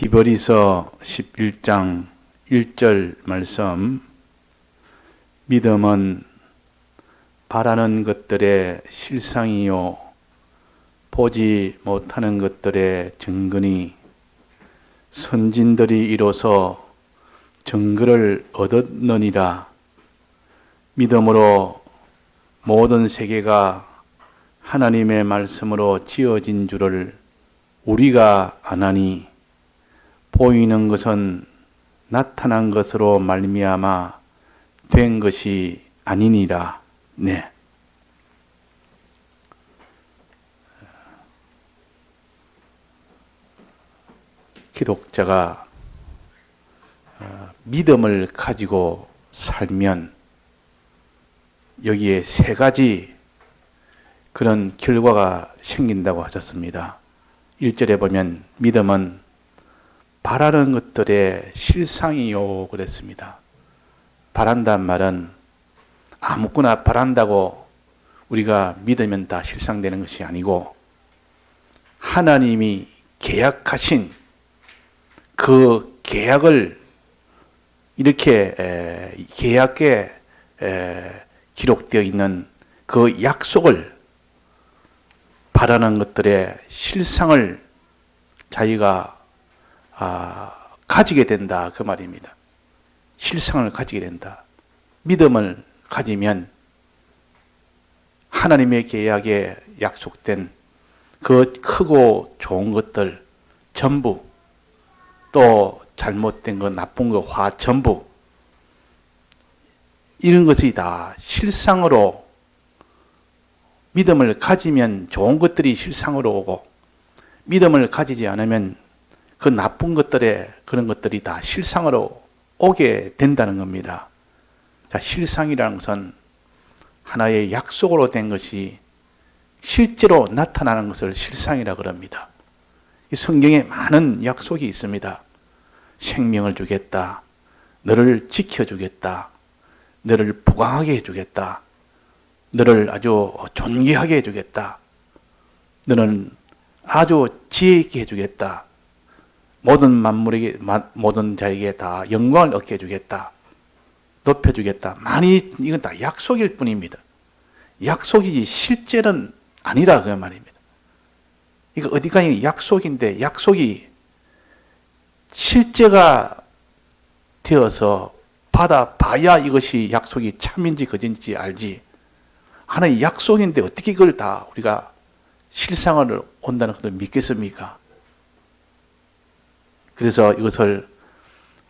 히브리서 11장 1절 말씀. 믿음은 바라는 것들의 실상이요 보지 못하는 것들의 증거니 선진들이 이로써 증거를 얻었느니라. 믿음으로 모든 세계가 하나님의 말씀으로 지어진 줄을 우리가 아나니 보이는 것은 나타난 것으로 말미암아 된 것이 아니니라. 네. 기독자가 믿음을 가지고 살면 여기에 세 가지 그런 결과가 생긴다고 하셨습니다. 1절에 보면 믿음은 바라는 것들의 실상이요 그랬습니다. 바란다는 말은 아무거나 바란다고 우리가 믿으면 다 실상되는 것이 아니고 하나님이 계약하신 그 계약을 이렇게 계약에 기록되어 있는 그 약속을 바라는 것들의 실상을 자기가 가지게 된다 그 말입니다. 실상을 가지게 된다. 믿음을 가지면 하나님의 계약에 약속된 그 크고 좋은 것들 전부 또 잘못된 것 나쁜 것 화 전부 이런 것이 다 실상으로 믿음을 가지면 좋은 것들이 실상으로 오고 믿음을 가지지 않으면 그 나쁜 것들의 그런 것들이 다 실상으로 오게 된다는 겁니다. 자, 실상이라는 것은 하나의 약속으로 된 것이 실제로 나타나는 것을 실상이라고 합니다. 이 성경에 많은 약속이 있습니다. 생명을 주겠다. 너를 지켜주겠다. 너를 부강하게 해주겠다. 너를 아주 존귀하게 해주겠다. 너는 아주 지혜 있게 해주겠다. 모든 만물에게, 모든 자에게 다 영광을 얻게 해주겠다. 높여주겠다. 많이, 이건 다 약속일 뿐입니다. 약속이지 실제는 아니라 그 말입니다. 이거 어디까지 약속인데 약속이 실제가 되어서 받아봐야 이것이 약속이 참인지 거짓인지 알지. 하나의 약속인데 어떻게 이걸 다 우리가 실상을 온다는 것을 믿겠습니까? 그래서 이것을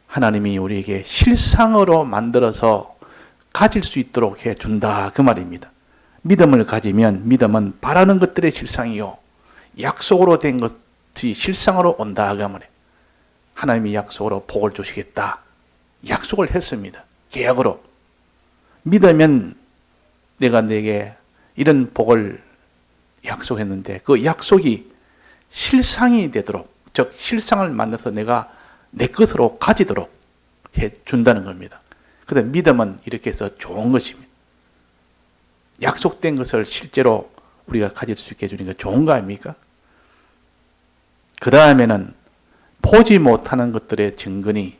하나님이 우리에게 실상으로 만들어서 가질 수 있도록 해준다 그 말입니다. 믿음을 가지면 믿음은 바라는 것들의 실상이요 약속으로 된 것이 실상으로 온다 그 말이에요. 하나님이 약속으로 복을 주시겠다 약속을 했습니다. 계약으로 믿으면 내가 내게 이런 복을 약속했는데 그 약속이 실상이 되도록 즉 실상을 만들어서 내가 내 것으로 가지도록 해준다는 겁니다. 그런데 믿음은 이렇게 해서 좋은 것입니다. 약속된 것을 실제로 우리가 가질 수 있게 해주는 게 좋은 거 아닙니까? 그 다음에는 보지 못하는 것들의 증거니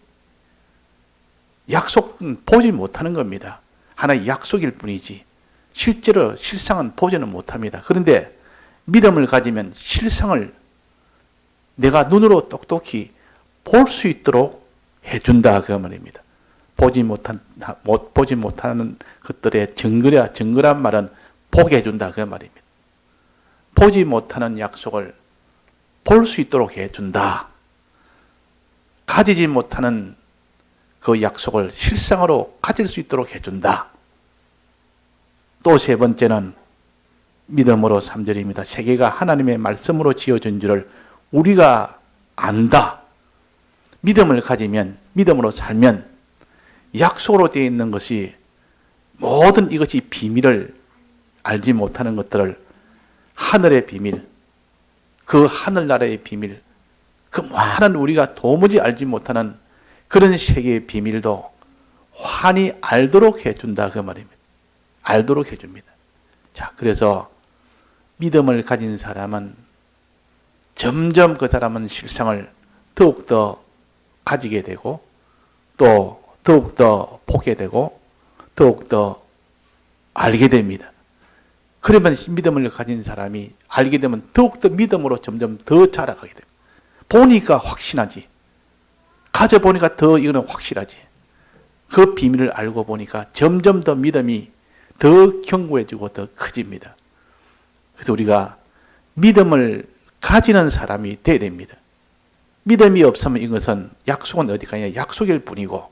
약속은 보지 못하는 겁니다. 하나의 약속일 뿐이지 실제로 실상은 보지는 못합니다. 그런데 믿음을 가지면 실상을 내가 눈으로 똑똑히 볼 수 있도록 해준다 그 말입니다. 보지 못하는 것들의 증거란 말은 보게 해준다 그 말입니다. 보지 못하는 약속을 볼 수 있도록 해준다. 가지지 못하는 그 약속을 실상으로 가질 수 있도록 해준다. 또 세 번째는 믿음으로 3절입니다. 세계가 하나님의 말씀으로 지어진 줄을 우리가 안다. 믿음을 가지면 믿음으로 살면 약속으로 되어 있는 것이 모든 이것이 비밀을 알지 못하는 것들을 하늘의 비밀, 그 하늘나라의 비밀, 그 많은 우리가 도무지 알지 못하는 그런 세계의 비밀도 환히 알도록 해준다 그 말입니다. 알도록 해줍니다. 자, 그래서 믿음을 가진 사람은 점점 그 사람은 실상을 더욱더 가지게 되고 또 더욱더 보게 되고 더욱더 알게 됩니다. 그러면 믿음을 가진 사람이 알게 되면 더욱더 믿음으로 점점 더 자라가게 됩니다. 보니까 확신하지. 가져보니까 더 이거는 확실하지. 그 비밀을 알고 보니까 점점 더 믿음이 더 견고해지고 더 커집니다. 그래서 우리가 믿음을 가지는 사람이 돼야 됩니다. 믿음이 없으면 이것은 약속은 어디 가냐? 약속일 뿐이고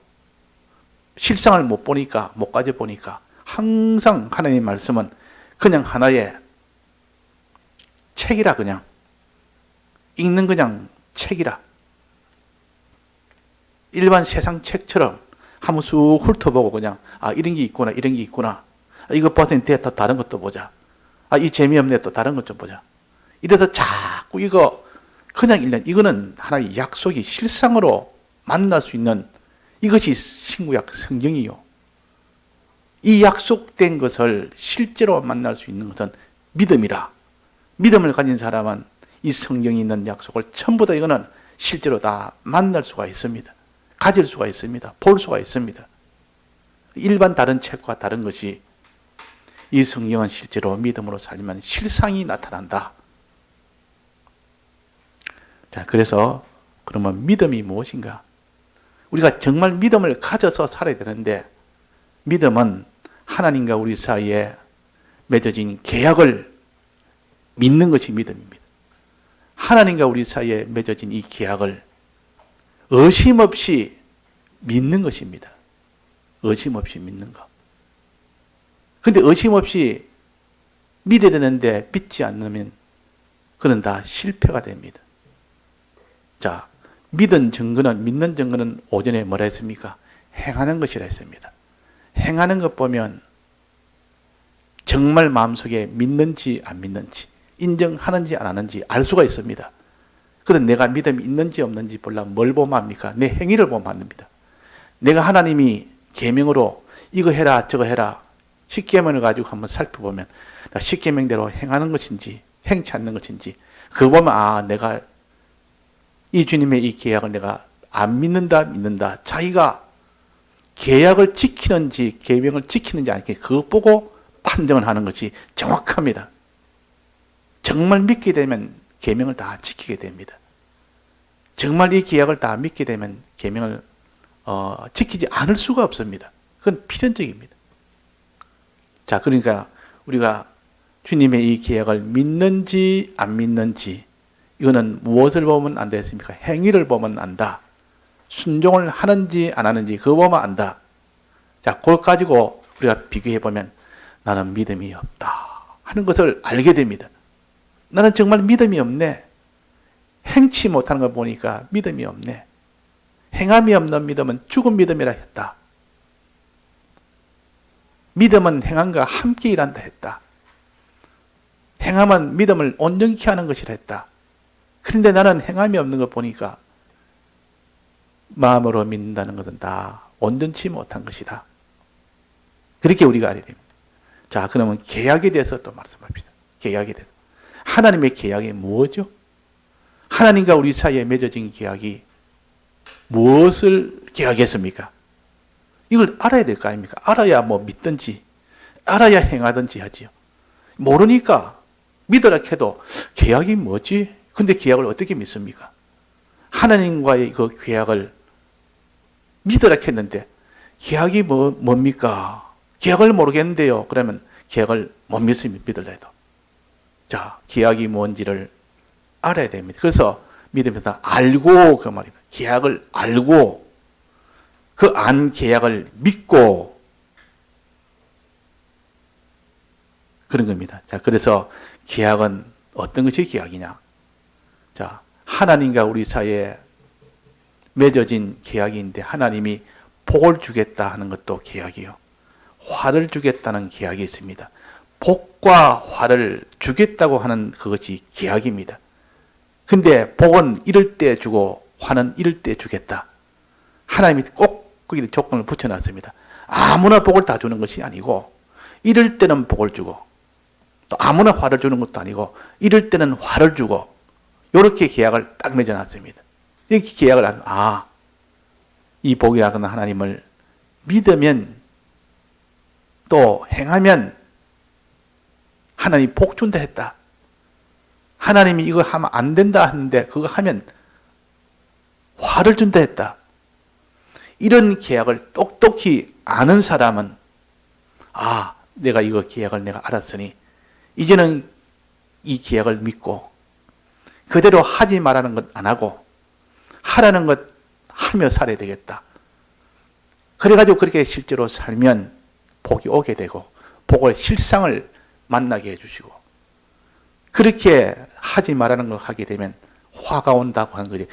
실상을 못 보니까 못 가져보니까 항상 하나님의 말씀은 그냥 하나의 책이라 그냥 읽는 그냥 책이라 일반 세상 책처럼 한번 쑥 훑어보고 그냥 이런 게 있구나 이런 게 있구나 이거 봤더니 또 다른 것도 보자 이 재미없네 또 다른 것 좀 보자 이래서 자꾸 이거 그냥 읽는 이거는 하나의 약속이 실상으로 만날 수 있는 이것이 신구약 성경이요. 이 약속된 것을 실제로 만날 수 있는 것은 믿음이라. 믿음을 가진 사람은 이 성경에 있는 약속을 전부 다 이거는 실제로 다 만날 수가 있습니다. 가질 수가 있습니다. 볼 수가 있습니다. 일반 다른 책과 다른 것이 이 성경은 실제로 믿음으로 살면 실상이 나타난다. 자, 그래서 그러면 믿음이 무엇인가? 우리가 정말 믿음을 가져서 살아야 되는데 믿음은 하나님과 우리 사이에 맺어진 계약을 믿는 것이 믿음입니다. 하나님과 우리 사이에 맺어진 이 계약을 의심 없이 믿는 것입니다. 의심 없이 믿는 것. 근데 의심 없이 믿어야 되는데 믿지 않으면 그는 다 실패가 됩니다. 자, 믿는 증거는 오전에 뭐라 했습니까? 행하는 것이라 했습니다. 행하는 것 보면 정말 마음속에 믿는지 안 믿는지 인정하는지 안 하는지 알 수가 있습니다. 그런데 내가 믿음이 있는지 없는지 보려면 뭘 보면 합니까? 내 행위를 보면 합니다. 내가 하나님이 계명으로 이거 해라 저거 해라 10계명을 가지고 한번 살펴보면 나 10계명대로 행하는 것인지 행치 않는 것인지 그거 보면 내가 이 주님의 이 계약을 내가 안 믿는다 자기가 계약을 지키는지 계명을 지키는지 아니게 그거 보고 판정을 하는 것이 정확합니다. 정말 믿게 되면 계명을 다 지키게 됩니다. 정말 이 계약을 다 믿게 되면 계명을 지키지 않을 수가 없습니다. 그건 필연적입니다. 자, 그러니까 우리가 주님의 이 계약을 믿는지 안 믿는지 이거는 무엇을 보면 안 되겠습니까? 행위를 보면 안다. 순종을 하는지 안 하는지 그거 보면 안다. 자, 그걸 가지고 우리가 비교해 보면 나는 믿음이 없다 하는 것을 알게 됩니다. 나는 정말 믿음이 없네. 행치 못하는 걸 보니까 믿음이 없네. 행함이 없는 믿음은 죽은 믿음이라 했다. 믿음은 행함과 함께 일한다 했다. 행함은 믿음을 온전히 하는 것이라 했다. 그런데 나는 행함이 없는 걸 보니까 마음으로 믿는다는 것은 다 온전치 못한 것이다. 그렇게 우리가 알아야 됩니다. 자, 그러면 계약에 대해서 또 말씀합시다. 계약에 대해서. 하나님의 계약이 뭐죠? 하나님과 우리 사이에 맺어진 계약이 무엇을 계약했습니까? 이걸 알아야 될 거 아닙니까? 알아야 믿든지 알아야 행하든지 하지요. 모르니까 믿으라 해도 계약이 뭐지? 근데 계약을 어떻게 믿습니까? 하나님과의 그 계약을 믿으라 했는데 계약이 뭡니까? 계약을 모르겠는데요. 그러면 계약을 못 믿습니다. 믿으려 해도. 자, 계약이 뭔지를 알아야 됩니다. 그래서 믿음에다 알고 그 말입니다. 계약을 알고 그 안 계약을 믿고 그런 겁니다. 자, 그래서 계약은 어떤 것이 계약이냐? 자, 하나님과 우리 사이에 맺어진 계약인데 하나님이 복을 주겠다 하는 것도 계약이요. 화를 주겠다는 계약이 있습니다. 복과 화를 주겠다고 하는 그것이 계약입니다. 근데 복은 이럴 때 주고 화는 이럴 때 주겠다. 하나님이 꼭 거기 조건을 붙여놨습니다. 아무나 복을 다 주는 것이 아니고 이럴 때는 복을 주고 또 아무나 화를 주는 것도 아니고 이럴 때는 화를 주고 이렇게 계약을 딱 맺어놨습니다. 이렇게 계약을 하면 이 복이라는 하나님을 믿으면 또 행하면 하나님이 복 준다 했다. 하나님이 이거 하면 안 된다 하는데 그거 하면 화를 준다 했다. 이런 계약을 똑똑히 아는 사람은 내가 이거 계약을 내가 알았으니 이제는 이 계약을 믿고 그대로 하지 말라는 것 안 하고 하라는 것 하며 살아야 되겠다. 그래가지고 그렇게 실제로 살면 복이 오게 되고 복을 실상을 만나게 해주시고 그렇게 하지 말라는 걸 하게 되면 화가 온다고 하는 거지.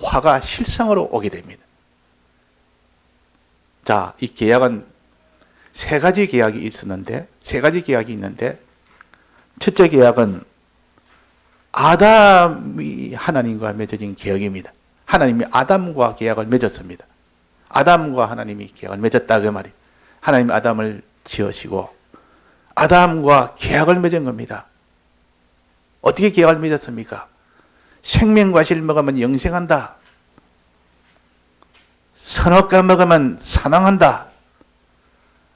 화가 실상으로 오게 됩니다. 자, 이 계약은 세 가지 계약이 있는데 첫째 계약은 아담이 하나님과 맺어진 계약입니다. 하나님이 아담과 계약을 맺었습니다. 아담과 하나님이 계약을 맺었다 그 말이. 하나님이 아담을 지으시고 아담과 계약을 맺은 겁니다. 어떻게 계약을 맺었습니까? 생명과실 먹으면 영생한다. 선악과 먹으면 사망한다.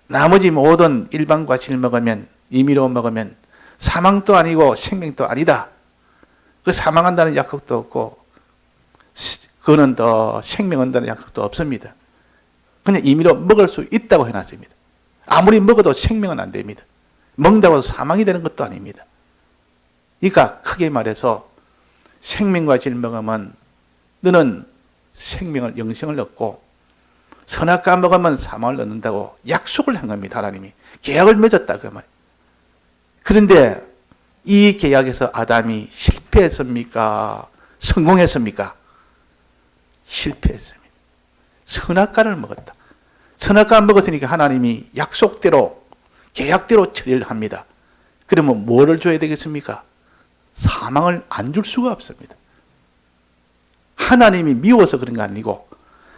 나머지 모든 일반 과실 먹으면 임의로 먹으면 사망도 아니고 생명도 아니다. 그 사망한다는 약속도 없고 그거는 더 생명한다는 약속도 없습니다. 그냥 임의로 먹을 수 있다고 해놨습니다. 아무리 먹어도 생명은 안 됩니다. 먹는다고 해서 사망이 되는 것도 아닙니다. 그러니까 크게 말해서 생명과 질 먹으면 너는 생명을 영생을 얻고 선악과 먹으면 사망을 얻는다고 약속을 한 겁니다. 하나님이 계약을 맺었다 그 말. 그런데 이 계약에서 아담이 실패했습니까? 성공했습니까? 실패했습니다. 선악과를 먹었다. 선악과 먹었으니까 하나님이 약속대로 계약대로 처리를 합니다. 그러면 뭐를 줘야 되겠습니까? 사망을 안 줄 수가 없습니다. 하나님이 미워서 그런 거 아니고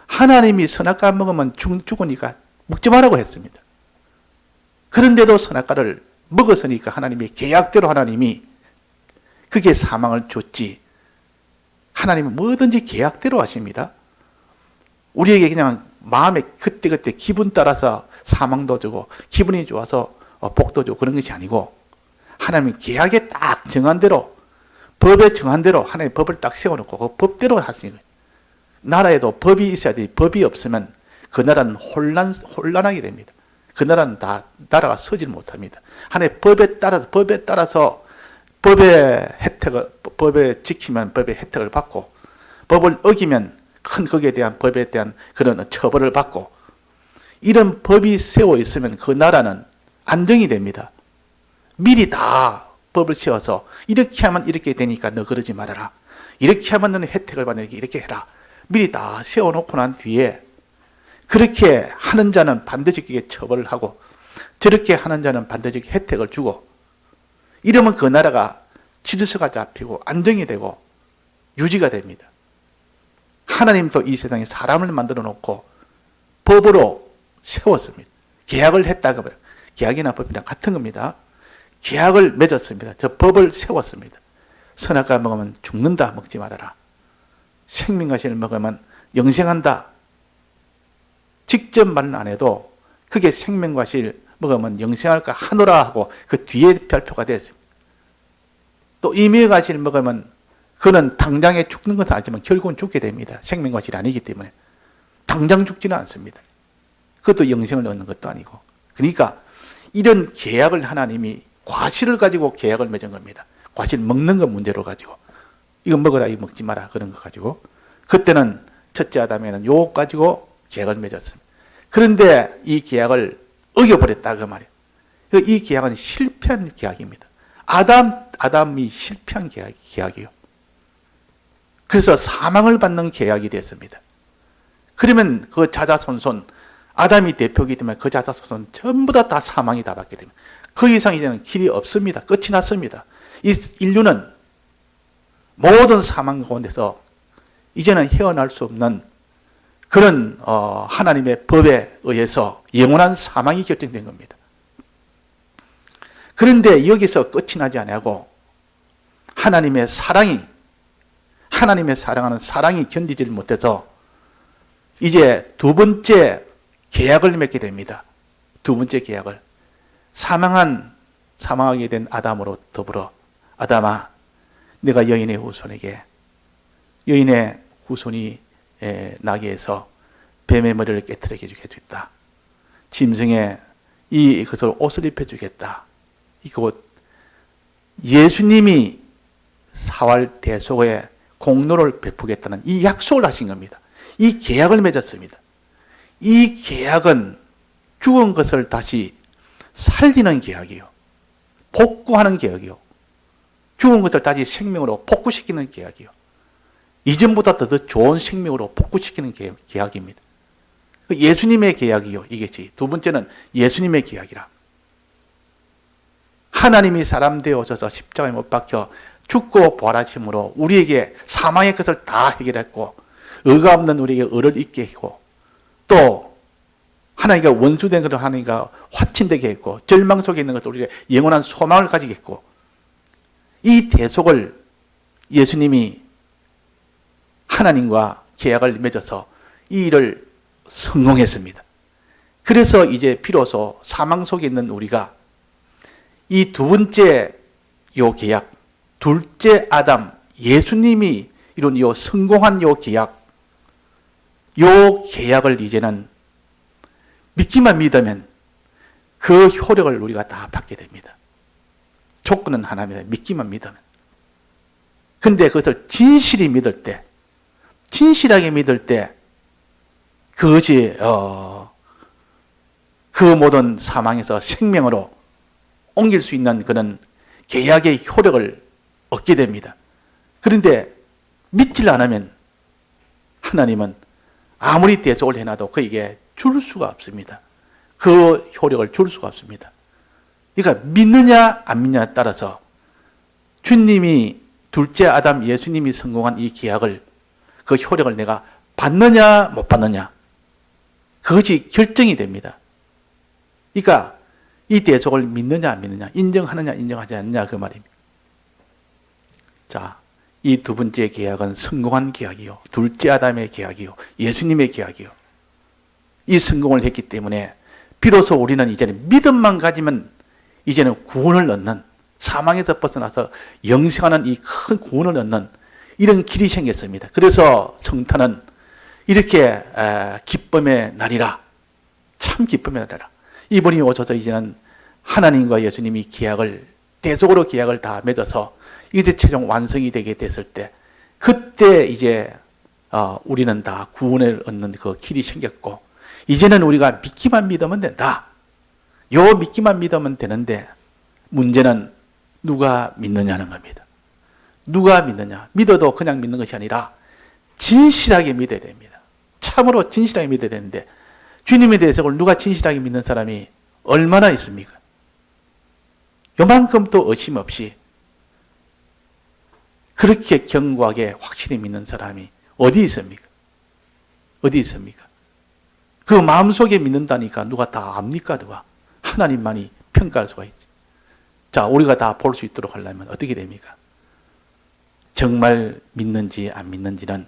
하나님이 선악과 먹으면 죽으니까 먹지 말라고 했습니다. 그런데도 선악과를 먹었으니까 하나님이 계약대로 하나님이 그게 사망을 줬지. 하나님은 뭐든지 계약대로 하십니다. 우리에게 그냥 마음에 그때그때 기분 따라서 사망도 주고 기분이 좋아서 복도 주고 그런 것이 아니고 하나님은 계약에 딱 정한 대로 법에 정한 대로 하나님의 법을 딱 세워놓고 그 법대로 하시는 거예요. 나라에도 법이 있어야 돼. 법이 없으면 그 나라는 혼란하게 됩니다. 그 나라는 다 나라가 서질 못합니다. 하나님의 법에 따라서 법에 지키면 법의 혜택을 받고 법을 어기면 큰 거기에 대한 법에 대한 그런 처벌을 받고 이런 법이 세워 있으면 그 나라는 안정이 됩니다. 미리 다 법을 세워서 이렇게 하면 이렇게 되니까 너 그러지 말아라. 이렇게 하면 너는 혜택을 받으니까 이렇게 해라. 미리 다 세워놓고 난 뒤에 그렇게 하는 자는 반드시 그게 처벌을 하고 저렇게 하는 자는 반드시 혜택을 주고 이러면 그 나라가 질서가 잡히고 안정이 되고 유지가 됩니다. 하나님도 이 세상에 사람을 만들어 놓고 법으로 세웠습니다. 계약을 했다고 봐요. 계약이나 법이랑 같은 겁니다. 계약을 맺었습니다. 저 법을 세웠습니다. 선악과 먹으면 죽는다. 먹지 말아라. 생명과 실을 먹으면 영생한다. 직접 말은 안 해도 그게 생명과 실 먹으면 영생할까 하노라 하고 그 뒤에 발표가 됐습니다. 또 임의과 실 먹으면 그는 당장에 죽는 것은 아니지만 결국은 죽게 됩니다. 생명과 실 아니기 때문에 당장 죽지는 않습니다. 그것도 영생을 얻는 것도 아니고. 그러니까 이런 계약을 하나님이 과실을 가지고 계약을 맺은 겁니다. 과실 먹는 것 문제로 가지고 이거 먹어라 이거 먹지 마라 그런 거 가지고 그때는 첫째 아담에는 요거 가지고 계약을 맺었습니다. 그런데 이 계약을 어겨버렸다 그 말이에요. 이 계약은 실패한 계약입니다. 아담이 실패한 계약이에요. 그래서 사망을 받는 계약이 됐습니다. 그러면 그 자자손손 아담이 대표이기 때문에 그 자자손손 전부 다 사망이 다 받게 됩니다. 그 이상 이제는 길이 없습니다. 끝이 났습니다. 이 인류는 모든 사망 가운데서 이제는 헤어날 수 없는 그런 하나님의 법에 의해서 영원한 사망이 결정된 겁니다. 그런데 여기서 끝이 나지 아니하고 하나님의 사랑이 하나님의 사랑하는 사랑이 견디질 못해서 이제 두 번째 계약을 맺게 됩니다. 두 번째 계약을. 사망하게 된 아담으로 더불어 아담아, 내가 여인의 후손이 나게 해서 뱀의 머리를 깨트리게 해주겠다. 짐승의 이것을 옷을 입혀주겠다. 이곳 예수님이 사활 대속의 공로를 베푸겠다는 이 약속을 하신 겁니다. 이 계약을 맺었습니다. 이 계약은 죽은 것을 다시 살리는 계약이요. 복구하는 계약이요. 죽은 것을 다시 생명으로 복구시키는 계약이요. 이전보다 더 좋은 생명으로 복구시키는 계약입니다. 예수님의 계약이요. 이겠지. 두 번째는 예수님의 계약이라. 하나님이 사람 되어 오셔서 십자가에 못 박혀 죽고 부활하심으로 우리에게 사망의 것을 다 해결했고 의가 없는 우리에게 의를 있게 했고 또 하나님과 원수된 것을 하나님과 화친되게 했고 절망 속에 있는 것을 우리가 영원한 소망을 가지게 했고 이 대속을 예수님이 하나님과 계약을 맺어서 이 일을 성공했습니다. 그래서 이제 비로소 사망 속에 있는 우리가 이 두 번째 요 계약, 둘째 아담, 예수님이 이룬 요 성공한 요 계약을 이제는 믿기만 믿으면 그 효력을 우리가 다 받게 됩니다. 조건은 하나입니다. 믿기만 믿으면. 근데 그것을 진실히 믿을 때, 진실하게 믿을 때 그것이 그 모든 사망에서 생명으로 옮길 수 있는 그런 계약의 효력을 얻게 됩니다. 그런데 믿질 않으면 하나님은 아무리 대속을 해놔도 그에게 줄 수가 없습니다. 그 효력을 줄 수가 없습니다. 그러니까 믿느냐 안 믿느냐에 따라서 주님이 둘째 아담 예수님이 성공한 이 계약을 그 효력을 내가 받느냐 못 받느냐 그것이 결정이 됩니다. 그러니까 이 대속을 믿느냐 안 믿느냐 인정하느냐 인정하지 않느냐 그 말입니다. 자, 이 두 번째 계약은 성공한 계약이요. 둘째 아담의 계약이요. 예수님의 계약이요. 이 성공을 했기 때문에 비로소 우리는 이제는 믿음만 가지면 이제는 구원을 얻는 사망에서 벗어나서 영생하는 이 큰 구원을 얻는 이런 길이 생겼습니다. 그래서 성탄은 이렇게 기쁨의 날이라 참 기쁨의 날이라 이분이 오셔서 이제는 하나님과 예수님이 계약을 대속으로 계약을 다 맺어서 이제 최종 완성이 되게 됐을 때 그때 이제 우리는 다 구원을 얻는 그 길이 생겼고 이제는 우리가 믿기만 믿으면 된다. 요 믿기만 믿으면 되는데 문제는 누가 믿느냐는 겁니다. 누가 믿느냐. 믿어도 그냥 믿는 것이 아니라 진실하게 믿어야 됩니다. 참으로 진실하게 믿어야 되는데 주님의 대속을 누가 진실하게 믿는 사람이 얼마나 있습니까? 요만큼 또 의심 없이 그렇게 견고하게 확실히 믿는 사람이 어디 있습니까? 어디 있습니까? 그 마음속에 믿는다니까 누가 다 압니까? 누가? 하나님만이 평가할 수가 있지. 자, 우리가 다 볼 수 있도록 하려면 어떻게 됩니까? 정말 믿는지 안 믿는지는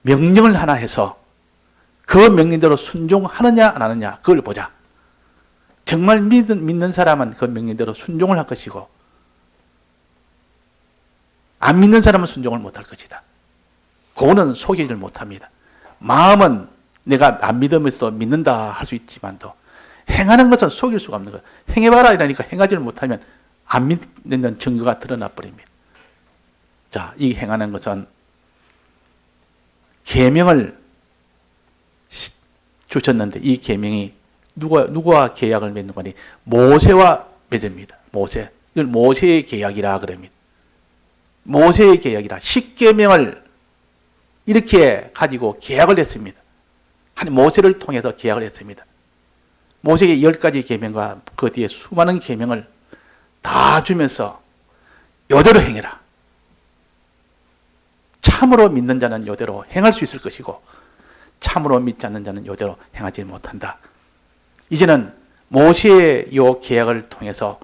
명령을 하나 해서 그 명령대로 순종하느냐 안 하느냐 그걸 보자. 정말 믿는 사람은 그 명령대로 순종을 할 것이고 안 믿는 사람은 순종을 못할 것이다. 그거는 속이질 못합니다. 마음은 내가 안 믿으면서 믿는다 할 수 있지만도 행하는 것은 속일 수가 없는 거예요. 행해봐라 이러니까 행하지를 못하면 안 믿는 증거가 드러나 버립니다. 자, 이 행하는 것은 계명을 주셨는데 이 계명이 누구와 계약을 맺는 거니? 모세와 맺습니다. 모세. 이걸 모세의 계약이라 그럽니다. 모세의 계약이라 10계명을 이렇게 가지고 계약을 했습니다. 한 모세를 통해서 계약을 했습니다. 모세에게 10가지 계명과 그 뒤에 수많은 계명을 다 주면서 이대로 행해라. 참으로 믿는 자는 이대로 행할 수 있을 것이고 참으로 믿지 않는 자는 이대로 행하지 못한다. 이제는 모세의 이 계약을 통해서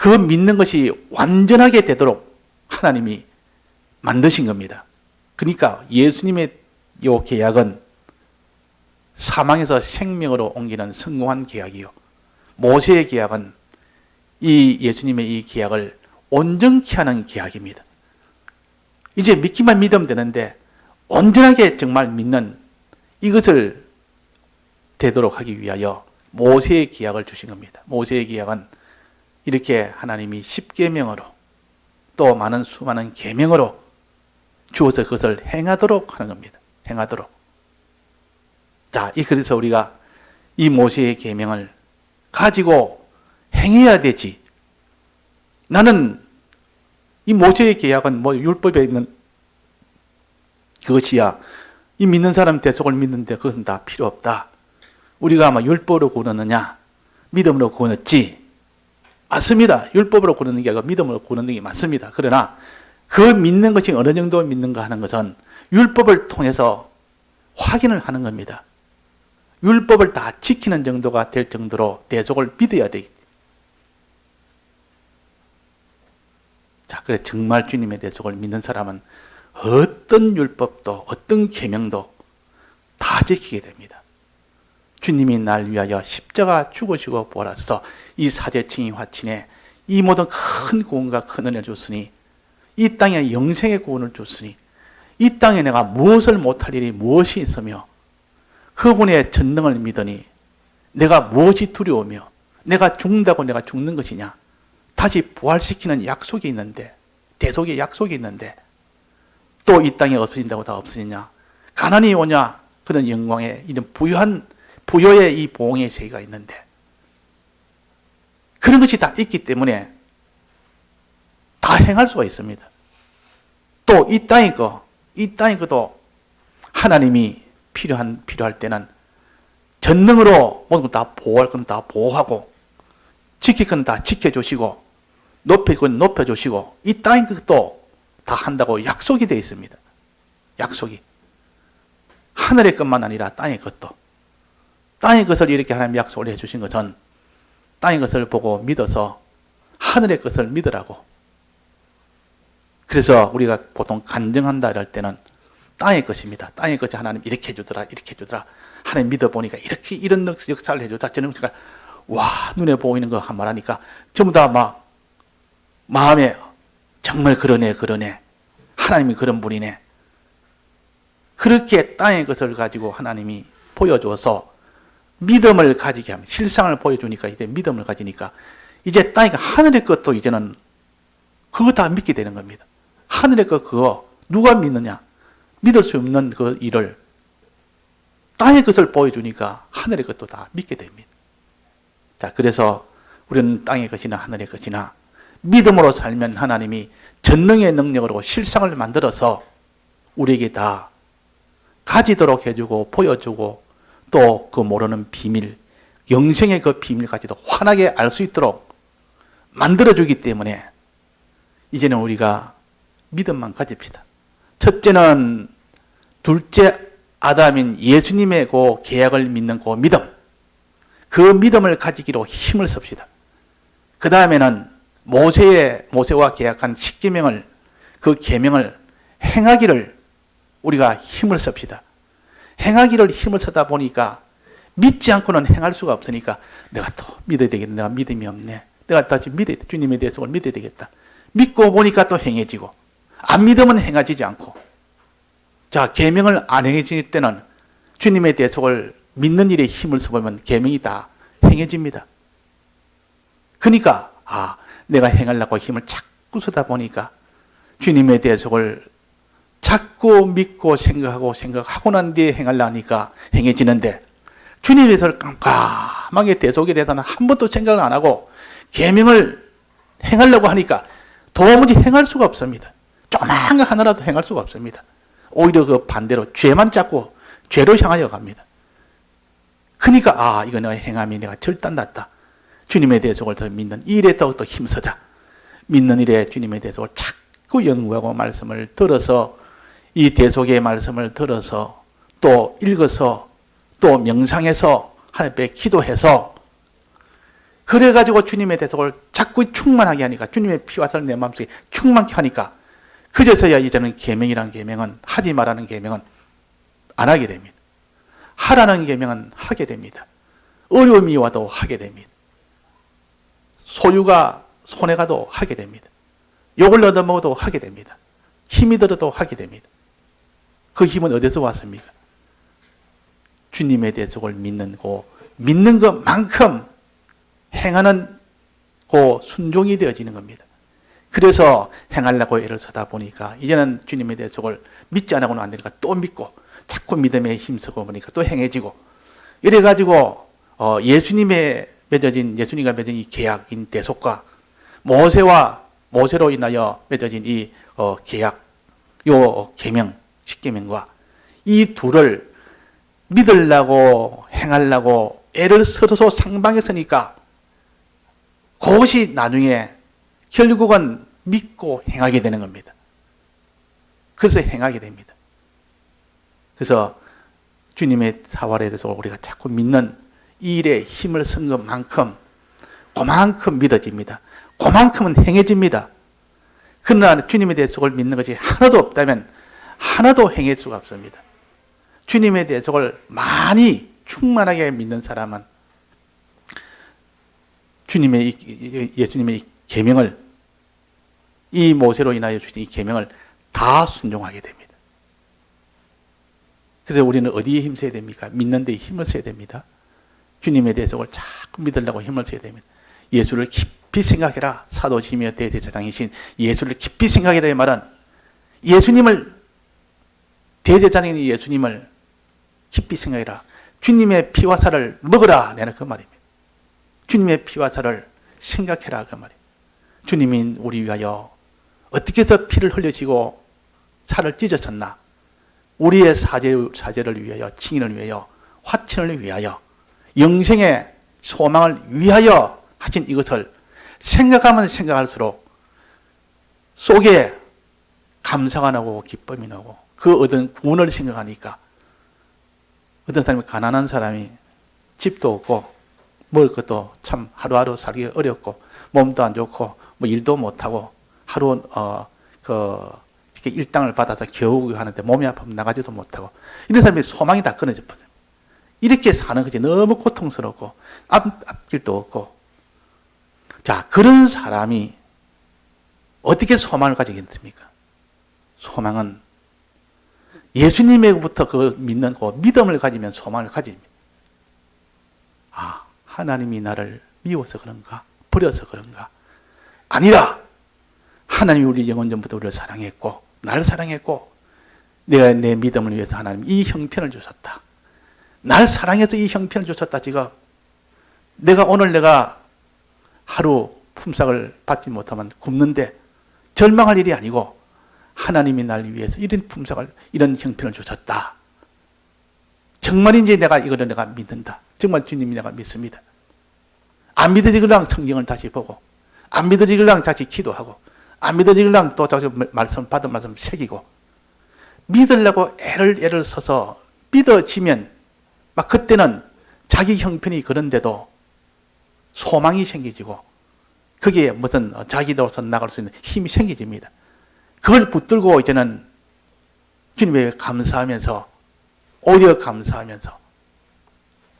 그 믿는 것이 완전하게 되도록 하나님이 만드신 겁니다. 그러니까 예수님의 이 계약은 사망에서 생명으로 옮기는 성공한 계약이요. 모세의 계약은 이 예수님의 이 계약을 온전케 하는 계약입니다. 이제 믿기만 믿으면 되는데 온전하게 정말 믿는 이것을 되도록 하기 위하여 모세의 계약을 주신 겁니다. 모세의 계약은 이렇게 하나님이 10계명으로 또 많은 수많은 계명으로 주어서 그것을 행하도록 하는 겁니다. 행하도록. 자, 그래서 우리가 이 모세의 계명을 가지고 행해야 되지. 나는 이 모세의 계약은 뭐 율법에 있는 그것이야. 이 믿는 사람 대속을 믿는데 그것은 다 필요 없다. 우리가 아마 율법으로 구원하느냐? 믿음으로 구원했지. 맞습니다. 율법으로 구원하는 게 아니라 믿음으로 구원하는 게 맞습니다. 그러나 그 믿는 것이 어느 정도 믿는가 하는 것은 율법을 통해서 확인을 하는 겁니다. 율법을 다 지키는 정도가 될 정도로 대속을 믿어야 되겠다. 자, 그래 정말 주님의 대속을 믿는 사람은 어떤 율법도 어떤 계명도 다 지키게 됩니다. 주님이 날 위하여 십자가 죽으시고 부활하셔서 이 사제층이 화친에 이 모든 큰 구원과 큰 은혜를 줬으니 이 땅에 영생의 구원을 줬으니 이 땅에 내가 무엇을 못할 일이 무엇이 있으며 그분의 전능을 믿으니 내가 무엇이 두려우며 내가 죽는다고 내가 죽는 것이냐. 다시 부활시키는 약속이 있는데 대속의 약속이 있는데 또 이 땅에 없어진다고 다 없어지냐. 가난이 오냐. 그런 영광의 이런 부여의 이 보응의 세계가 있는데 그런 것이 다 있기 때문에 다 행할 수가 있습니다. 또 이 땅의 것도 하나님이 필요할 때는 전능으로 모든 걸 다 보호할 건 다 보호하고 지킬 건 다 지켜주시고 높일 건 높여주시고 이 땅의 것도 다 한다고 약속이 되어 있습니다. 약속이. 하늘의 것만 아니라 땅의 것도. 땅의 것을 이렇게 하나님 약속을 해주신 것은 땅의 것을 보고 믿어서 하늘의 것을 믿으라고. 그래서 우리가 보통 간증한다 이럴 때는 땅의 것입니다. 땅의 것이 하나님 이렇게 해주더라, 이렇게 해주더라. 하나님 믿어보니까 이렇게 이런 역사를 해주더라. 저는 와, 눈에 보이는 거 한 말하니까 전부 다 막 마음에 정말 그러네. 하나님이 그런 분이네. 그렇게 땅의 것을 가지고 하나님이 보여줘서 믿음을 가지게 하면 실상을 보여주니까 이제 믿음을 가지니까 이제 땅이 하늘의 것도 이제는 그거 다 믿게 되는 겁니다. 하늘의 것 그거 누가 믿느냐? 믿을 수 없는 그 일을 땅의 것을 보여주니까 하늘의 것도 다 믿게 됩니다. 자, 그래서 우리는 땅의 것이나 하늘의 것이나 믿음으로 살면 하나님이 전능의 능력으로 실상을 만들어서 우리에게 다 가지도록 해주고 보여주고 또 그 모르는 비밀, 영생의 그 비밀까지도 환하게 알 수 있도록 만들어주기 때문에 이제는 우리가 믿음만 가집시다. 첫째는 둘째 아담인 예수님의 그 계약을 믿는 그 믿음, 그 믿음을 가지기로 힘을 씁시다. 그 다음에는 모세와 계약한 10계명을 그 계명을 행하기를 우리가 힘을 씁시다. 행하기를 힘을 쓰다 보니까 믿지 않고는 행할 수가 없으니까 내가 또 믿어야 되겠다. 내가 믿음이 없네. 내가 다시 주님에 대해서 믿어야 되겠다. 믿고 보니까 또 행해지고 안 믿으면 행해지지 않고 자, 계명을 안 행해질 때는 주님의 대속을 믿는 일에 힘을 써보면 계명이 다 행해집니다. 그러니까 내가 행하려고 힘을 자꾸 쓰다 보니까 주님의 대속을 자꾸 믿고 생각하고 난 뒤에 행하려니까 행해지는데 주님의 대속을 깜깜하게 대속에 대해서는 한 번도 생각을 안 하고 계명을 행하려고 하니까 도무지 행할 수가 없습니다. 조만간 하나라도 행할 수가 없습니다. 오히려 그 반대로 죄만 잡고 죄로 향하여 갑니다. 그러니까 이거 내가 행함이 내가 절단났다. 주님의 대속을 더 믿는 이 일에 더 힘쓰자. 믿는 일에 주님의 대속을 자꾸 연구하고 말씀을 들어서 이 대속의 말씀을 들어서 또 읽어서 또 명상해서 하나님 앞에 기도해서 그래가지고 주님의 대속을 자꾸 충만하게 하니까, 주님의 피와 살을 내 마음속에 충만케 하니까, 그제서야 이제는 계명이란 계명은, 하지 말라는 계명은 안 하게 됩니다. 하라는 계명은 하게 됩니다. 어려움이 와도 하게 됩니다. 소유가 손해 가도 하게 됩니다. 욕을 얻어먹어도 하게 됩니다. 힘이 들어도 하게 됩니다. 그 힘은 어디서 왔습니까? 주님의 대속을 믿는 것만큼 행하는 순종이 되어지는 겁니다. 그래서 행하려고 애를 쓰다 보니까 이제는 주님의 대속을 믿지 않고는 안 되니까 또 믿고, 자꾸 믿음에 힘쓰고 보니까 또 행해지고, 이래가지고 예수님과 맺어진 이 계약인 대속과 모세로 인하여 맺어진 이 계약, 요 계명, 십계명과 이 둘을 믿으려고 행하려고 애를 써서 상방에 서니까 그것이 나중에 결국은 믿고 행하게 되는 겁니다. 그래서 행하게 됩니다. 그래서 주님의 사활에 대해서 우리가 자꾸 믿는 이 일에 힘을 쓴 것만큼 그만큼 믿어집니다. 그만큼은 행해집니다. 그러나 주님의 대속을 믿는 것이 하나도 없다면 하나도 행할 수가 없습니다. 주님의 대속을 많이 충만하게 믿는 사람은 예수님의 이 계명을, 이 모세로 인하여 주신 이 계명을 다 순종하게 됩니다. 그래서 우리는 어디에 힘써야 됩니까? 믿는 데 힘을 써야 됩니다. 주님의 대속을 자꾸 믿으려고 힘을 써야 됩니다. 예수를 깊이 생각해라. 사도시며 대제사장이신 예수를 깊이 생각해라. 이 말은 예수님을, 대제사장인 예수님을 깊이 생각해라. 주님의 피와 살을 먹으라. 내는 그 말입니다. 주님의 피와 살을 생각해라. 그 말입니다. 주님이 우리 위하여 어떻게 해서 피를 흘리시고 살을 찢으셨나? 우리의 사죄를 위하여, 칭의를 위하여, 화친을 위하여, 영생의 소망을 위하여 하신 이것을 생각하면 생각할수록 속에 감사가 나고 기쁨이 나고, 그 얻은 구원을 생각하니까, 어떤 사람이, 가난한 사람이 집도 없고 먹을 것도 참 하루하루 살기 어렵고 몸도 안 좋고 뭐 일도 못하고 하루 이렇게 일당을 받아서 겨우 하는데 몸이 아프면 나가지도 못하고, 이런 사람이 소망이 다 끊어져 버려요. 이렇게 사는 것이 너무 고통스럽고 앞길도 없고. 자, 그런 사람이 어떻게 소망을 가지겠습니까? 소망은 예수님에게부터 그 믿는 그 믿음을 가지면 소망을 가집니다. 아, 하나님이 나를 미워서 그런가? 버려서 그런가? 아니라 하나님이 우리 영원전부터 우리를 사랑했고 나를 사랑했고, 내가 내 믿음을 위해서 하나님 이 형편을 주셨다. 날 사랑해서 이 형편을 주셨다. 지금 오늘 내가 하루 품삯을 받지 못하면 굶는데 절망할 일이 아니고, 하나님이 날 위해서 이런 품삯을, 이런 형편을 주셨다. 정말인지 내가 이거를 내가 믿는다. 정말 주님이 내가 믿습니다. 안 믿어지길랑 성경을 다시 보고, 안 믿어지길랑 다시 기도하고, 안 믿어지길랑 또 다시 받은 말씀 새기고, 믿으려고 애를 써서 믿어지면 막 그때는 자기 형편이 그런데도 소망이 생기지고, 거기에 무슨 자기로서 나갈 수 있는 힘이 생기집니다. 그걸 붙들고 이제는 주님에게 감사하면서, 오히려 감사하면서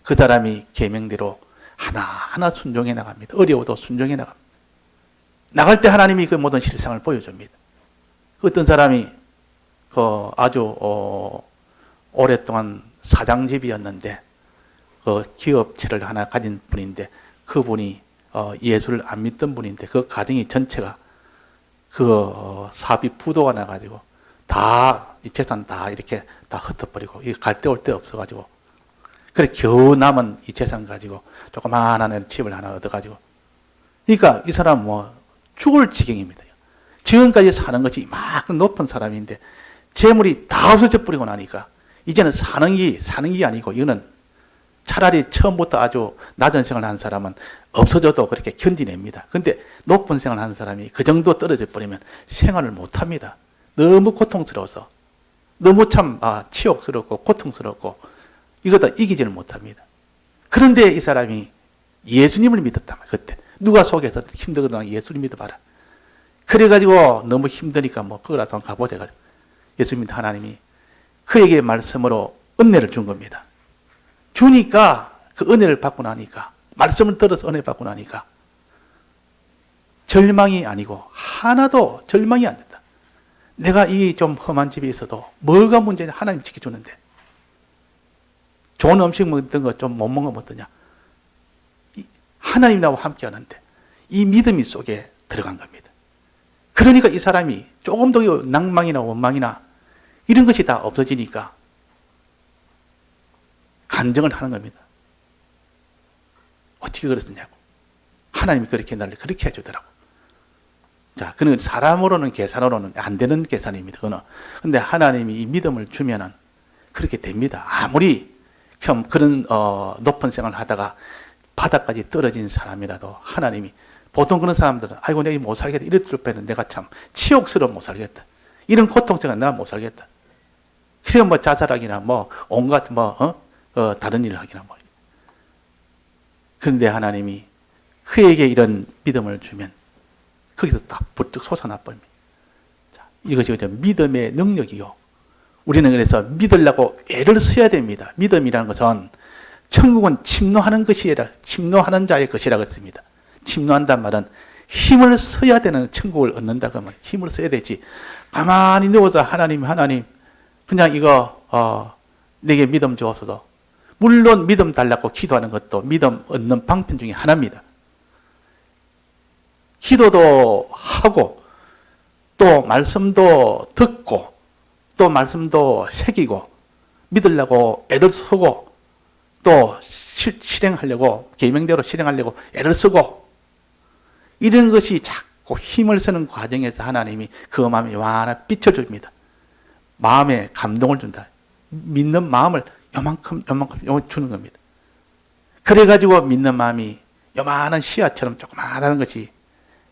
그 사람이 계명대로 하나하나 순종해 나갑니다. 어려워도 순종해 나갑니다. 나갈 때 하나님이 그 모든 실상을 보여줍니다. 어떤 사람이 아주 오랫동안 사장집이었는데 그 기업체를 하나 가진 분인데, 그분이 예수를 안 믿던 분인데 그 가정이 전체가 그 사업이 부도가 나가지고 이 재산 다 이렇게 다 흩어버리고, 갈 데 올 데 없어가지고, 그래 겨우 남은 이 재산 가지고 조그마한 집을 하나 얻어가지고, 그러니까 이 사람 죽을 지경입니다. 지금까지 사는 것이 이만큼 높은 사람인데 재물이 다 없어져 버리고 나니까 이제는 사는 게 아니고, 이거는 차라리 처음부터 아주 낮은 생활을 한 사람은 없어져도 그렇게 견디냅니다. 근데 높은 생활을 하는 사람이 그 정도 떨어져 버리면 생활을 못 합니다. 너무 고통스러워서, 너무 참 치욕스럽고 고통스럽고, 이거 다 이기지를 못합니다. 그런데 이 사람이 예수님을 믿었단 말이에요. 그때 누가 속에서 힘들거든 예수님 믿어봐라. 그래가지고 너무 힘드니까 뭐 그거라도 한번 가보자 가지고 예수님 믿는 하나님이 그에게 말씀으로 은혜를 준 겁니다. 주니까 그 은혜를 받고 나니까 말씀을 들어서 은혜 받고 나니까 절망이 아니고 하나도 절망이 안 된다. 내가 이 좀 험한 집에 있어도 뭐가 문제냐 하나님 지켜주는데 좋은 음식 먹던 거 좀 못 먹으면 어떠냐. 하나님 나와 함께 하는데 이 믿음이 속에 들어간 겁니다. 그러니까 이 사람이 조금 더 낭망이나 원망이나 이런 것이 다 없어지니까 간증을 하는 겁니다. 어떻게 그랬느냐고. 하나님이 그렇게 나를 그렇게 해주더라고. 자, 그는 사람으로는 계산으로는 안 되는 계산입니다. 그거는. 근데 하나님이 이 믿음을 주면은 그렇게 됩니다. 아무리 그런 높은 생활을 하다가 바닥까지 떨어진 사람이라도 하나님이 보통 그런 사람들은 아이고 내가 못 살겠다 이럴 줄 빼는 내가 참 치욕스러워 못 살겠다 이런 고통스러운 내가 못 살겠다 그래서 뭐 자살하기나 뭐 온갖 다른 일을 하기나 뭐 그런데 하나님이 그에게 이런 믿음을 주면 거기서 딱 불뚝 솟아나 버립니다. 이것이 믿음의 능력이요. 우리는 그래서 믿으려고 애를 써야 됩니다. 믿음이라는 것은 천국은 침노하는 것이라, 침노하는 자의 것이라고 했습니다. 침노한단 말은 힘을 써야 되는 천국을 얻는다 그러면 힘을 써야 되지. 가만히 누워서 하나님 그냥 이거 내게 믿음 주옵소서. 물론 믿음 달라고 기도하는 것도 믿음 얻는 방편 중에 하나입니다. 기도도 하고 또 말씀도 듣고 또 말씀도 새기고 믿으려고 애를 쓰고 또 실행하려고 계명대로 실행하려고 애를 쓰고 이런 것이 자꾸 힘을 쓰는 과정에서 하나님이 그 마음에 완한 빛을 줍니다. 마음에 감동을 준다. 믿는 마음을 요만큼 주는 겁니다. 그래가지고 믿는 마음이 요만한 씨앗처럼 조그마한 것이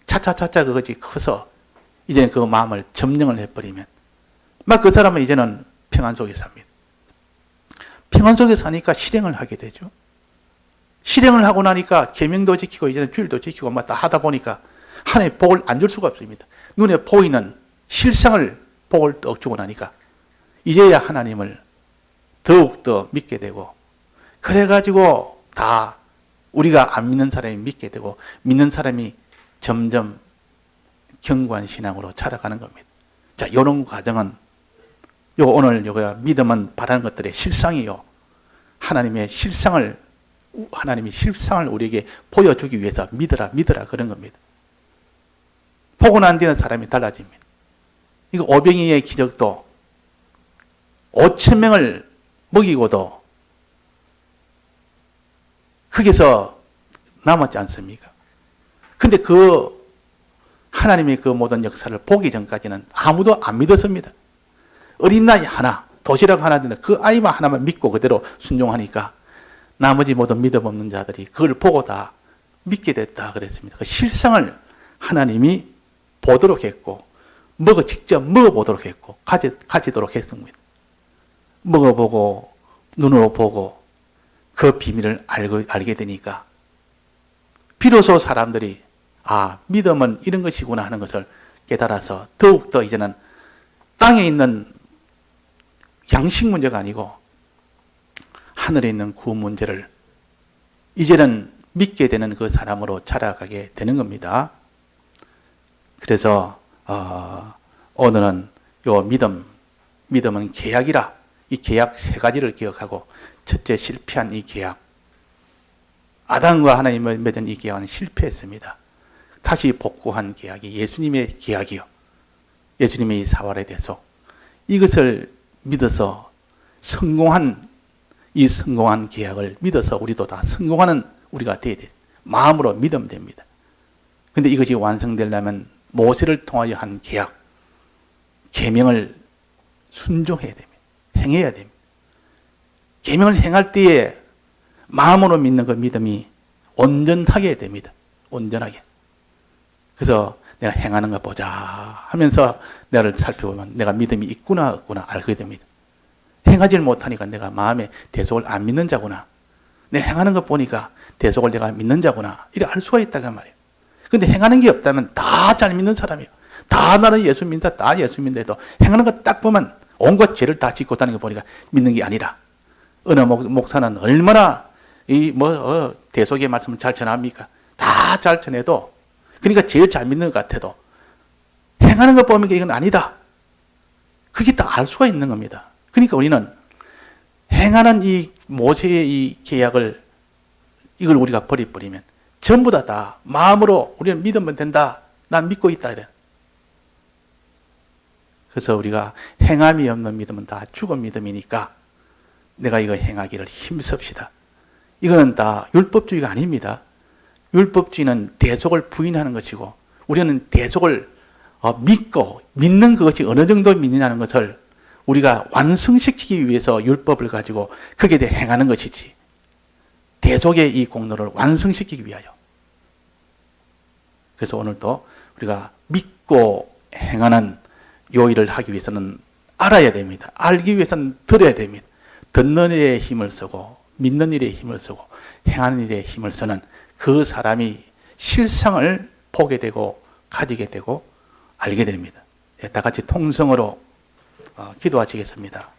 차차차차 그것이 커서 이제는 그 마음을 점령을 해버리면 막 그 사람은 이제는 평안 속에 삽니다. 평안 속에 사니까 실행을 하게 되죠. 실행을 하고 나니까 계명도 지키고 이제는 주일도 지키고 막 다 하다 보니까 하나님의 복을 안 줄 수가 없습니다. 눈에 보이는 실상을 복을 떡 주고 나니까 이제야 하나님을 더욱더 믿게 되고 그래가지고 다 우리가 안 믿는 사람이 믿게 되고 믿는 사람이 점점 견고한 신앙으로 자라가는 겁니다. 자, 이런 과정은 오늘 믿음은 바라는 것들의 실상이요. 하나님이 실상을 우리에게 보여주기 위해서 믿으라 그런 겁니다. 복은 안 되는 사람이 달라집니다. 이거 오병이의 기적도 5,000명을 먹이고도 거기서 남았지 않습니까? 근데 하나님의 그 모든 역사를 보기 전까지는 아무도 안 믿었습니다. 어린 나이 하나, 도시락 하나 되는 그 아이만 하나만 믿고 그대로 순종하니까 나머지 모든 믿음 없는 자들이 그걸 보고 다 믿게 됐다 그랬습니다. 그 실상을 하나님이 보도록 했고 직접 먹어보도록 했고 가지도록 했습니다. 먹어보고 눈으로 보고 그 비밀을 알게 되니까 비로소 사람들이 믿음은 이런 것이구나 하는 것을 깨달아서 더욱더 이제는 땅에 있는 양식 문제가 아니고 하늘에 있는 구원 문제를 이제는 믿게 되는 그 사람으로 자라가게 되는 겁니다. 그래서 오늘은 요 믿음은 계약이라 이 계약 세 가지를 기억하고 첫째 실패한 이 계약 아담과 하나님을 맺은 이 계약은 실패했습니다. 다시 복구한 계약이 예수님의 계약이요. 예수님의 이 사활에 대해서 이것을 믿어서 성공한 계약을 믿어서 우리도 다 성공하는 우리가 되어야 돼요. 마음으로 믿으면 됩니다. 그런데 이것이 완성되려면 모세를 통하여 한 계약, 계명을 순종해야 됩니다. 행해야 됩니다. 계명을 행할 때에 마음으로 믿는 그 믿음이 온전하게 됩니다. 온전하게. 그래서 내가 행하는 거 보자 하면서 나를 살펴보면 내가 믿음이 있구나 없구나 알게 됩니다. 행하지 못하니까 내가 마음에 대속을 안 믿는 자구나. 내 행하는 것 보니까 대속을 내가 믿는 자구나. 이렇게 알 수가 있다고 말이에요. 근데 행하는 게 없다면 다 잘 믿는 사람이에요. 다 나는 예수 믿는다, 다 예수 믿는데도 행하는 거 딱 보면 온갖 죄를 다 짓고 다니는 거 보니까 믿는 게 아니라, 어느 목사는 얼마나 대속의 말씀을 잘 전합니까? 다 잘 전해도, 그러니까 제일 잘 믿는 것 같아도 행하는 거 보면 이건 아니다. 그게 다 알 수가 있는 겁니다. 그러니까 우리는 행하는 이 모세의 이 계약을, 이걸 우리가 버리면 전부 다 마음으로 우리는 믿으면 된다. 난 믿고 있다. 이래. 그래서 우리가 행함이 없는 믿음은 다 죽은 믿음이니까 내가 이거 행하기를 힘씁시다. 이거는 다 율법주의가 아닙니다. 율법주의는 대속을 부인하는 것이고, 우리는 대속을 믿고, 믿는 그것이 어느 정도 믿느냐는 것을 우리가 완성시키기 위해서 율법을 가지고 거기에 대해 행하는 것이지, 대속의 이 공로를 완성시키기 위하여. 그래서 오늘도 우리가 믿고 행하는 요 일을 하기 위해서는 알아야 됩니다. 알기 위해서는 들어야 됩니다. 듣는 일에 힘을 쓰고, 믿는 일에 힘을 쓰고, 행하는 일에 힘을 쓰는 그 사람이 실상을 보게 되고, 가지게 되고, 알게 됩니다. 다 같이 통성으로 기도하시겠습니다.